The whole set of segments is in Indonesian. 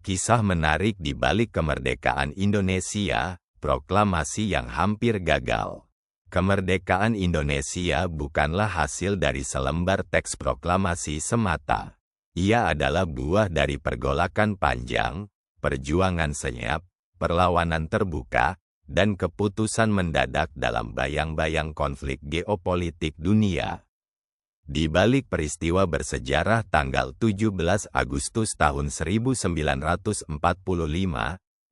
Kisah menarik di balik kemerdekaan Indonesia, proklamasi yang hampir gagal. Kemerdekaan Indonesia bukanlah hasil dari selembar teks proklamasi semata. Ia adalah buah dari pergolakan panjang, perjuangan senyap, perlawanan terbuka, dan keputusan mendadak dalam bayang-bayang konflik geopolitik dunia. Di balik peristiwa bersejarah tanggal 17 Agustus tahun 1945,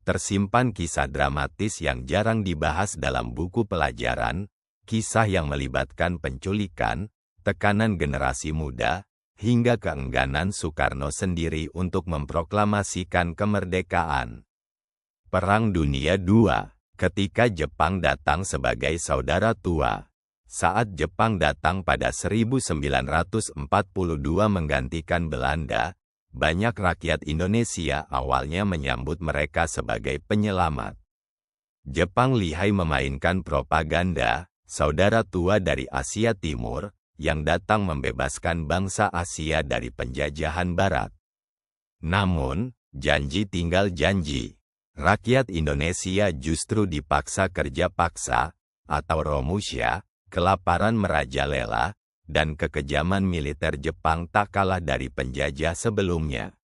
tersimpan kisah dramatis yang jarang dibahas dalam buku pelajaran, kisah yang melibatkan penculikan, tekanan generasi muda, hingga keengganan Soekarno sendiri untuk memproklamasikan kemerdekaan. Perang Dunia II, ketika Jepang datang sebagai saudara tua. Saat Jepang datang pada 1942 menggantikan Belanda, banyak rakyat Indonesia awalnya menyambut mereka sebagai penyelamat. Jepang lihai memainkan propaganda, saudara tua dari Asia Timur, yang datang membebaskan bangsa Asia dari penjajahan Barat. Namun, janji tinggal janji. Rakyat Indonesia justru dipaksa kerja paksa, atau romusya, kelaparan merajalela, dan kekejaman militer Jepang tak kalah dari penjajah sebelumnya.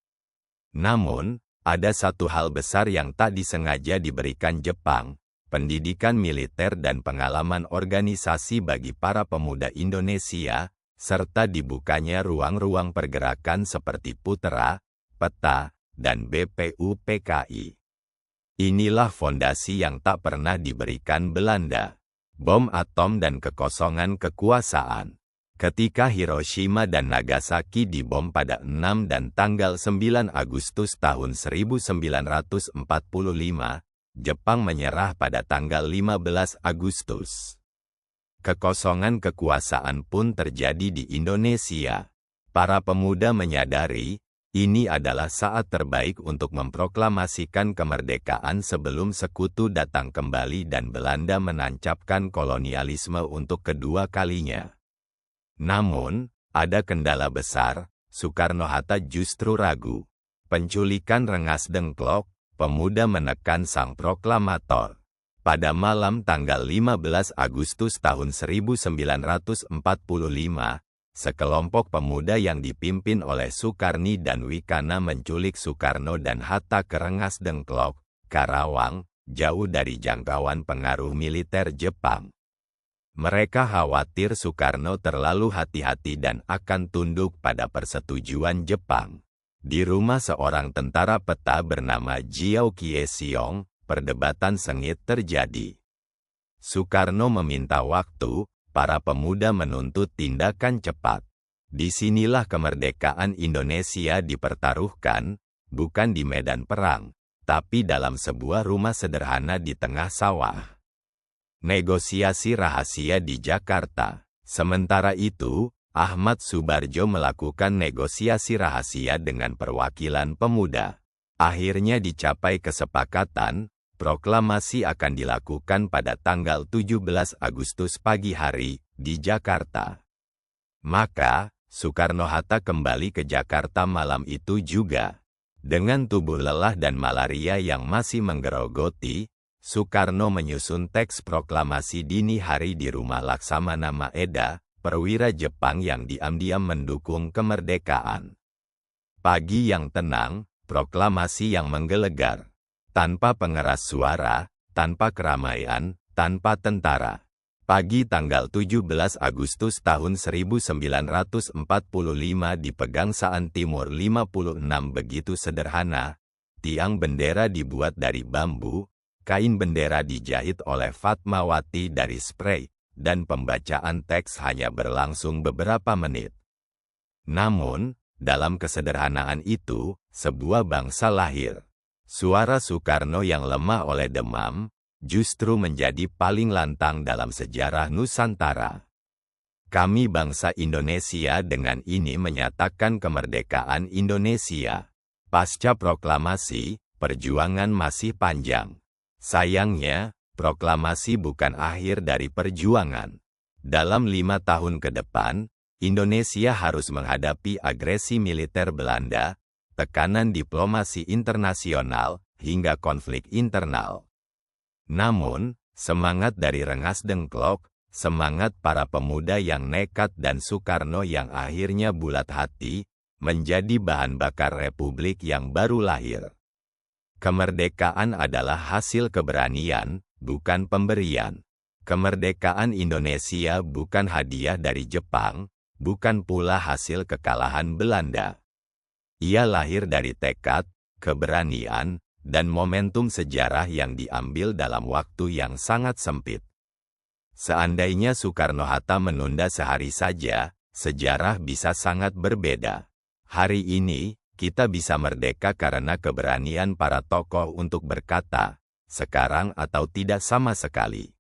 Namun, ada satu hal besar yang tak disengaja diberikan Jepang, pendidikan militer dan pengalaman organisasi bagi para pemuda Indonesia, serta dibukanya ruang-ruang pergerakan seperti Putra, Peta, dan BPUPKI. Inilah fondasi yang tak pernah diberikan Belanda. Bom atom dan kekosongan kekuasaan. Ketika Hiroshima dan Nagasaki dibom pada 6 dan tanggal 9 Agustus tahun 1945, Jepang menyerah pada tanggal 15 Agustus. Kekosongan kekuasaan pun terjadi di Indonesia. Para pemuda menyadari, ini adalah saat terbaik untuk memproklamasikan kemerdekaan sebelum sekutu datang kembali dan Belanda menancapkan kolonialisme untuk kedua kalinya. Namun, ada kendala besar, Soekarno-Hatta justru ragu. Penculikan Rengas Dengklok, pemuda menekan sang proklamator. Pada malam tanggal 15 Agustus tahun 1945, sekelompok pemuda yang dipimpin oleh Sukarni dan Wikana menculik Soekarno dan Hatta ke Rengas Dengklok, Karawang, jauh dari jangkauan pengaruh militer Jepang. Mereka khawatir Soekarno terlalu hati-hati dan akan tunduk pada persetujuan Jepang. Di rumah seorang tentara peta bernama Jiao Kieseong, perdebatan sengit terjadi. Soekarno meminta waktu. Para pemuda menuntut tindakan cepat. Disinilah kemerdekaan Indonesia dipertaruhkan, bukan di medan perang, tapi dalam sebuah rumah sederhana di tengah sawah. Negosiasi rahasia di Jakarta. Sementara itu, Ahmad Subarjo melakukan negosiasi rahasia dengan perwakilan pemuda. Akhirnya dicapai kesepakatan. Proklamasi akan dilakukan pada tanggal 17 Agustus pagi hari, di Jakarta. Maka, Soekarno-Hatta kembali ke Jakarta malam itu juga. Dengan tubuh lelah dan malaria yang masih menggerogoti, Soekarno menyusun teks proklamasi dini hari di rumah Laksamana Maeda, perwira Jepang yang diam-diam mendukung kemerdekaan. Pagi yang tenang, proklamasi yang menggelegar. Tanpa pengeras suara, tanpa keramaian, tanpa tentara. Pagi tanggal 17 Agustus tahun 1945 di Pegangsaan Timur 56 begitu sederhana. Tiang bendera dibuat dari bambu, kain bendera dijahit oleh Fatmawati dari spray, dan pembacaan teks hanya berlangsung beberapa menit. Namun, dalam kesederhanaan itu, sebuah bangsa lahir. Suara Soekarno yang lemah oleh demam, justru menjadi paling lantang dalam sejarah Nusantara. Kami bangsa Indonesia dengan ini menyatakan kemerdekaan Indonesia. Pasca proklamasi, perjuangan masih panjang. Sayangnya, proklamasi bukan akhir dari perjuangan. Dalam 5 tahun ke depan, Indonesia harus menghadapi agresi militer Belanda, tekanan diplomasi internasional, hingga konflik internal. Namun, semangat dari Rengas Dengklok, semangat para pemuda yang nekat dan Soekarno yang akhirnya bulat hati, menjadi bahan bakar republik yang baru lahir. Kemerdekaan adalah hasil keberanian, bukan pemberian. Kemerdekaan Indonesia bukan hadiah dari Jepang, bukan pula hasil kekalahan Belanda. Ia lahir dari tekad, keberanian, dan momentum sejarah yang diambil dalam waktu yang sangat sempit. Seandainya Soekarno-Hatta menunda sehari saja, sejarah bisa sangat berbeda. Hari ini, kita bisa merdeka karena keberanian para tokoh untuk berkata, sekarang atau tidak sama sekali.